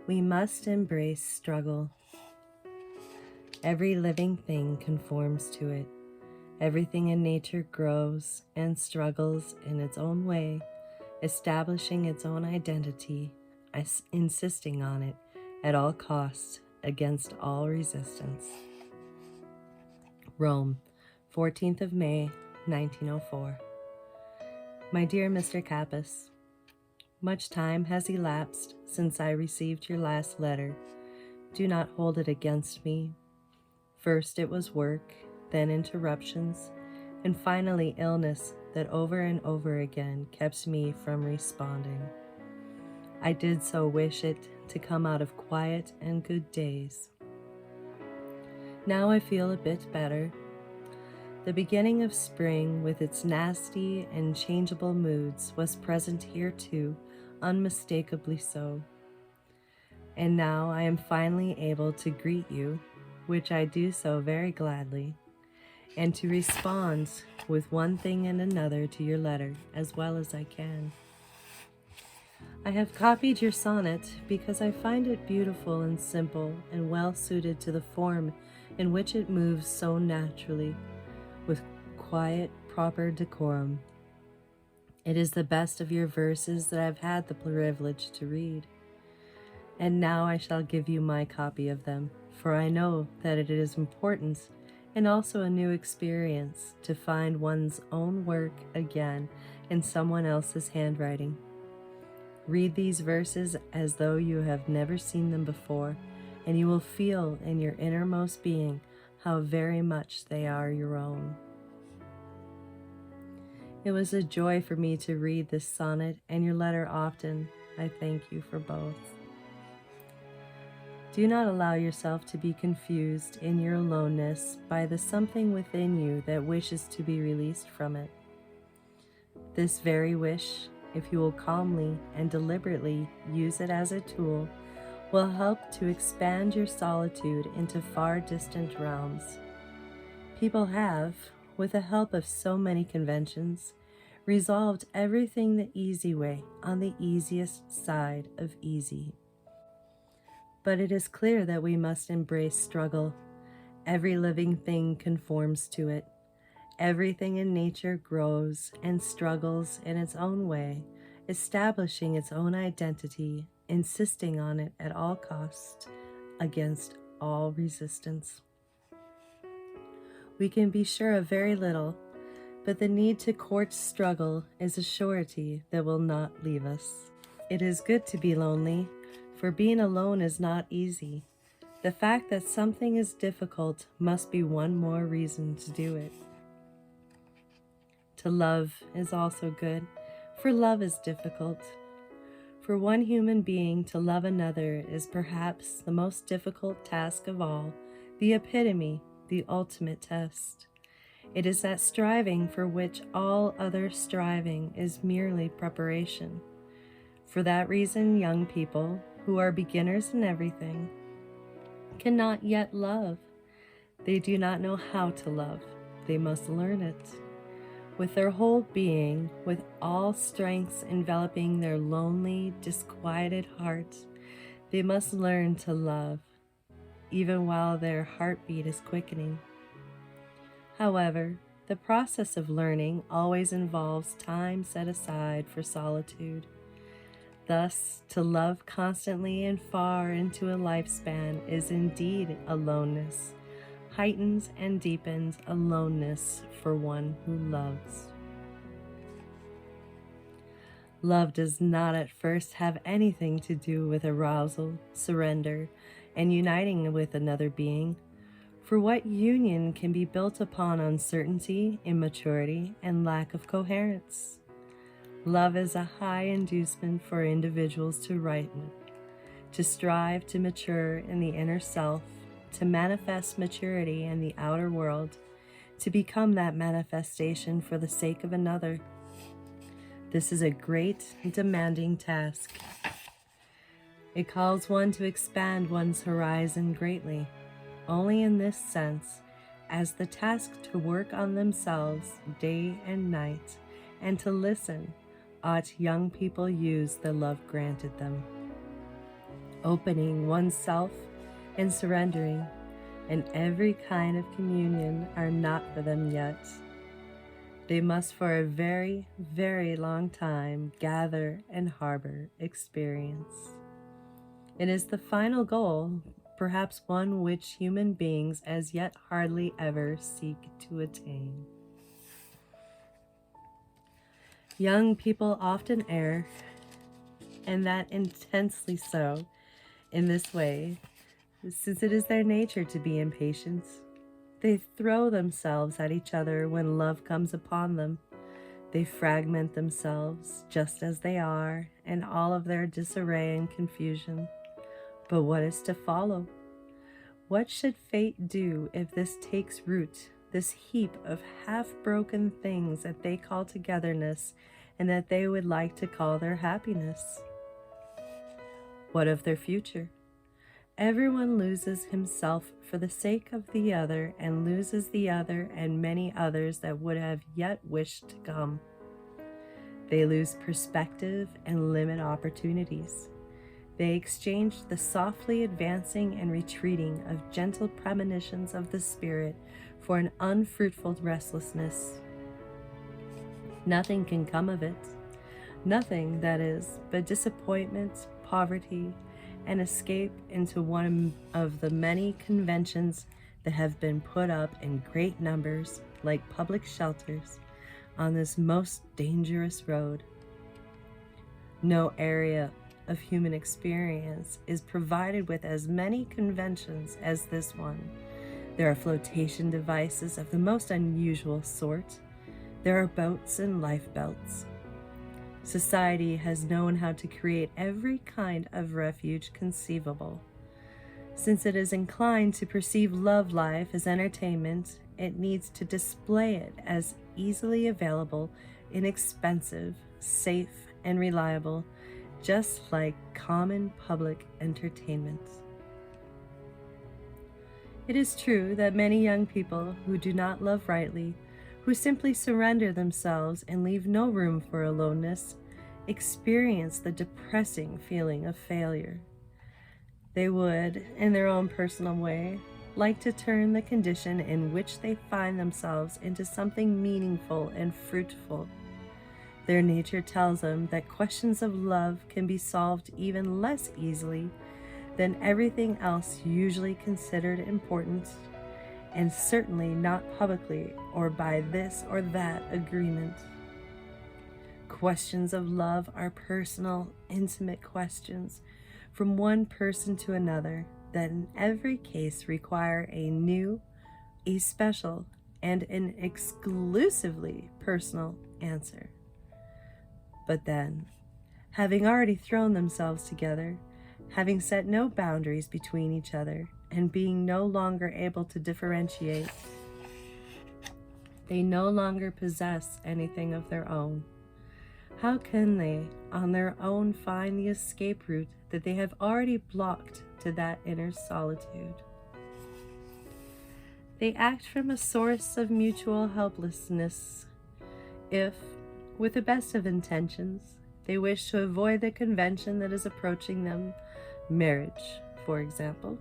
We must embrace struggle. Every living thing conforms to it. Everything in nature grows and struggles in its own way, establishing its own identity, insisting on it at all costs, against all resistance. Rome, 14th of May, 1904. My dear Mr. Kappus, much time has elapsed since I received your last letter. Do not hold it against me. First it was work, then interruptions, and finally illness that over and over again kept me from responding. I did so wish it to come out of quiet and good days. Now I feel a bit better. The beginning of spring with its nasty and changeable moods was present here too, unmistakably so. And now I am finally able to greet you, which I do so very gladly, and to respond with one thing and another to your letter as well as I can. I have copied your sonnet because I find it beautiful and simple and well suited to the form in which it moves so naturally, with quiet, proper decorum. It is the best of your verses that I've had the privilege to read. And now I shall give you my copy of them, for I know that it is important and also a new experience to find one's own work again in someone else's handwriting. Read these verses as though you have never seen them before, and you will feel in your innermost being how very much they are your own. It was a joy for me to read this sonnet and your letter often. I thank you for both. Do not allow yourself to be confused in your aloneness by the something within you that wishes to be released from it. This very wish, if you will calmly and deliberately use it as a tool, will help to expand your solitude into far distant realms. People have, with the help of so many conventions, resolved everything the easy way on the easiest side of easy. But it is clear that we must embrace struggle. Every living thing conforms to it. Everything in nature grows and struggles in its own way, establishing its own identity, insisting on it at all costs, against all resistance. We can be sure of very little, but the need to court struggle is a surety that will not leave us. It is good to be lonely, for being alone is not easy. The fact that something is difficult must be one more reason to do it. To love is also good, for love is difficult. For one human being to love another is perhaps the most difficult task of all, the epitome, the ultimate test. It is that striving for which all other striving is merely preparation. For that reason, young people, who are beginners in everything, cannot yet love. They do not know how to love. They must learn it. With their whole being, with all strengths enveloping their lonely, disquieted hearts, they must learn to love, even while their heartbeat is quickening. However, the process of learning always involves time set aside for solitude. Thus, to love constantly and far into a lifespan is indeed aloneness, heightens and deepens aloneness for one who loves. Love does not at first have anything to do with arousal, surrender, and uniting with another being. For what union can be built upon uncertainty, immaturity, and lack of coherence? Love is a high inducement for individuals to ripen, to strive to mature in the inner self, to manifest maturity in the outer world, to become that manifestation for the sake of another. This is a great, demanding task. It calls one to expand one's horizon greatly, only in this sense, as the task to work on themselves day and night, and to listen, ought young people use the love granted them. opening oneself and surrendering, and every kind of communion are not for them yet. They must for a very, very long time gather and harbor experience. It is the final goal, perhaps one which human beings as yet hardly ever seek to attain. Young people often err, and that intensely so, in this way, since it is their nature to be impatient. They throw themselves at each other when love comes upon them. They fragment themselves just as they are, in all of their disarray and confusion. But what is to follow? What should fate do if this takes root, this heap of half-broken things that they call togetherness and that they would like to call their happiness? What of their future? Everyone loses himself for the sake of the other, and loses the other and many others that would have yet wished to come. They lose perspective and limit opportunities. They exchange the softly advancing and retreating of gentle premonitions of the spirit for an unfruitful restlessness. Nothing can come of it. Nothing, that is, but disappointment, poverty, and escape into one of the many conventions that have been put up in great numbers like public shelters on this most dangerous road. No area of human experience is provided with as many conventions as this one. There are flotation devices of the most unusual sort. There are boats and lifebelts. Society has known how to create every kind of refuge conceivable. Since it is inclined to perceive love life as entertainment, it needs to display it as easily available, inexpensive, safe, and reliable, just like common public entertainment. It is true that many young people who do not love rightly, who simply surrender themselves and leave no room for aloneness, experience the depressing feeling of failure. They would, in their own personal way, like to turn the condition in which they find themselves into something meaningful and fruitful. Their nature tells them that questions of love can be solved even less easily than everything else usually considered important, and certainly not publicly or by this or that agreement. Questions of love are personal, intimate questions from one person to another that in every case require a new, a special, and an exclusively personal answer. But then, having already thrown themselves together, having set no boundaries between each other, and being no longer able to differentiate, they no longer possess anything of their own. How can they, on their own, find the escape route that they have already blocked to that inner solitude? They act from a source of mutual helplessness. If, with the best of intentions, they wish to avoid the convention that is approaching them, marriage, for example,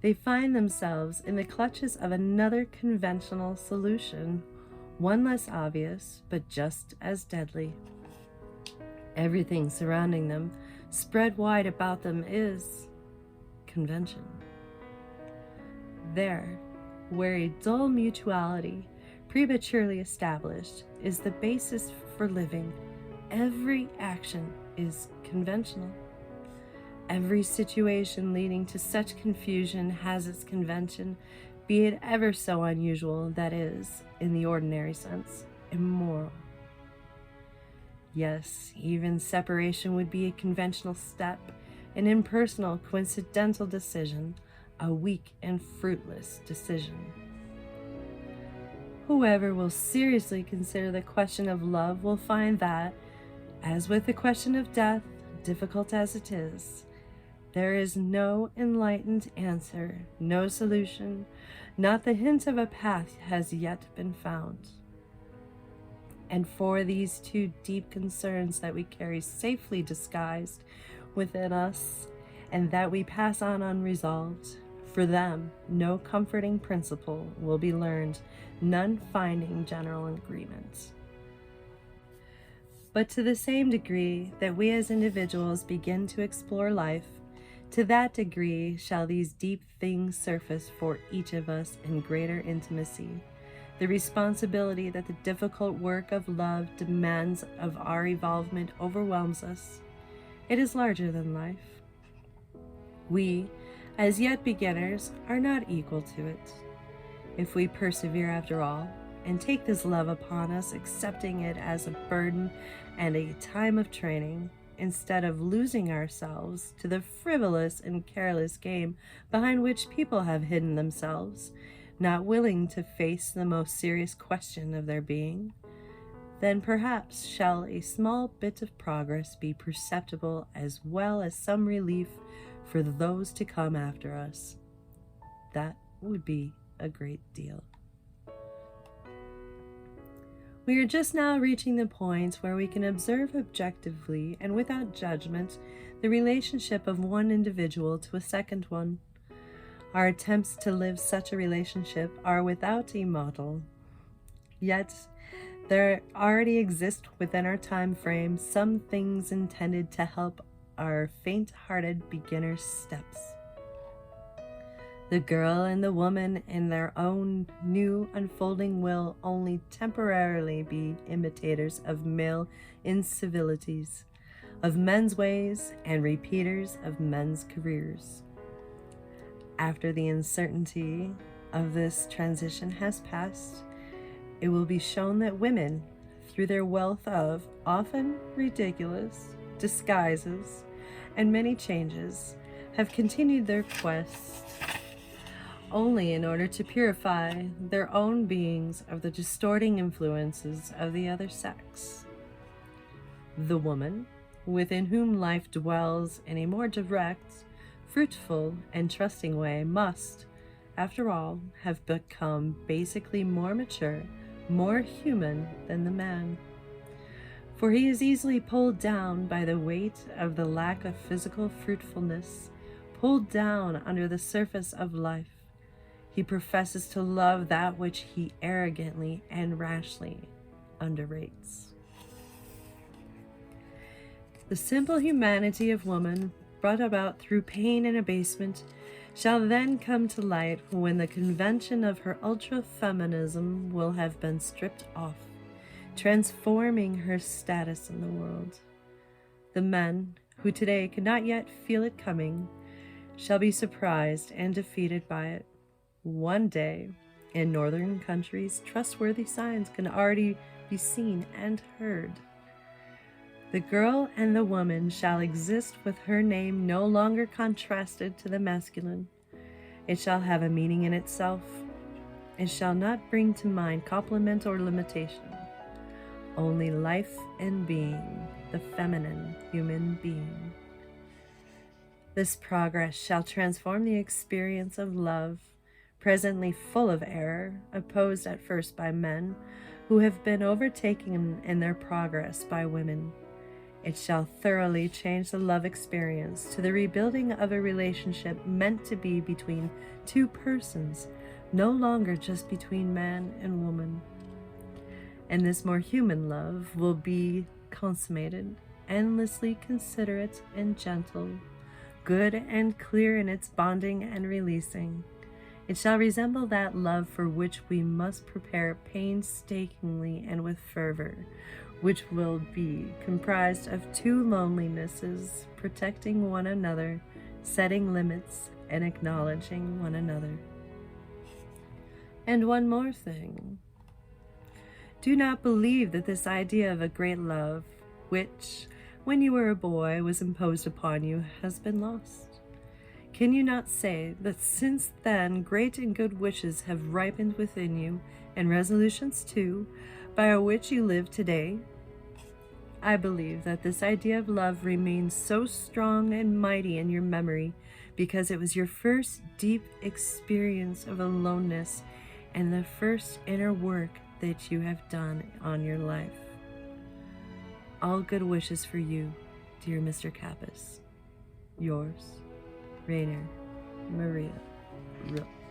they find themselves in the clutches of another conventional solution, one less obvious, but just as deadly. Everything surrounding them, spread wide about them, is convention. There, where a dull mutuality, prematurely established, is the basis for living, every action is conventional. Every situation leading to such confusion has its convention, be it ever so unusual, that is, in the ordinary sense, immoral. Yes, even separation would be a conventional step, an impersonal, coincidental decision, a weak and fruitless decision. Whoever will seriously consider the question of love will find that, as with the question of death, difficult as it is, there is no enlightened answer, no solution, not the hint of a path has yet been found. And for these two deep concerns that we carry safely disguised within us, and that we pass on unresolved. For them, no comforting principle will be learned, none finding general agreement. But to the same degree that we as individuals begin to explore life, to that degree shall these deep things surface for each of us in greater intimacy. The responsibility that the difficult work of love demands of our evolvement overwhelms us. It is larger than life. We, as yet beginners, are not equal to it. If we persevere after all, and take this love upon us, accepting it as a burden and a time of training, instead of losing ourselves to the frivolous and careless game behind which people have hidden themselves, not willing to face the most serious question of their being, then perhaps shall a small bit of progress be perceptible, as well as some relief for those to come after us. That would be a great deal. We are just now reaching the point where we can observe objectively and without judgment the relationship of one individual to a second one. Our attempts to live such a relationship are without a model. Yet, there already exist within our time frame some things intended to help our faint-hearted beginner's steps. The girl and the woman in their own new unfolding will only temporarily be imitators of male incivilities, of men's ways, and repeaters of men's careers. After the uncertainty of this transition has passed, it will be shown that women, through their wealth of often ridiculous disguises and many changes, have continued their quest only in order to purify their own beings of the distorting influences of the other sex. The woman, within whom life dwells in a more direct, fruitful, and trusting way, must, after all, have become basically more mature, more human than the man. For he is easily pulled down by the weight of the lack of physical fruitfulness, pulled down under the surface of life. He professes to love that which he arrogantly and rashly underrates. The simple humanity of woman, brought about through pain and abasement, shall then come to light when the convention of her ultra-feminism will have been stripped off, transforming her status in the world. The men, who today cannot yet feel it coming, shall be surprised and defeated by it. One day, in northern countries, trustworthy signs can already be seen and heard. The girl and the woman shall exist with her name no longer contrasted to the masculine. It shall have a meaning in itself. It shall not bring to mind complement or limitation. Only life and being, the feminine human being. This progress shall transform the experience of love, presently full of error, opposed at first by men who have been overtaken in their progress by women. It shall thoroughly change the love experience to the rebuilding of a relationship meant to be between two persons, no longer just between man and woman. And this more human love will be consummated, endlessly considerate and gentle, good and clear in its bonding and releasing. It shall resemble that love for which we must prepare painstakingly and with fervor, which will be comprised of two lonelinesses, protecting one another, setting limits, and acknowledging one another. And one more thing. Do not believe that this idea of a great love, which, when you were a boy, was imposed upon you, has been lost. Can you not say that since then great and good wishes have ripened within you, and resolutions too, by which you live today? I believe that this idea of love remains so strong and mighty in your memory because it was your first deep experience of aloneness and the first inner work that you have done on your life. All good wishes for you, dear Mr. Kappus. Yours, Ranier Maria Rilke.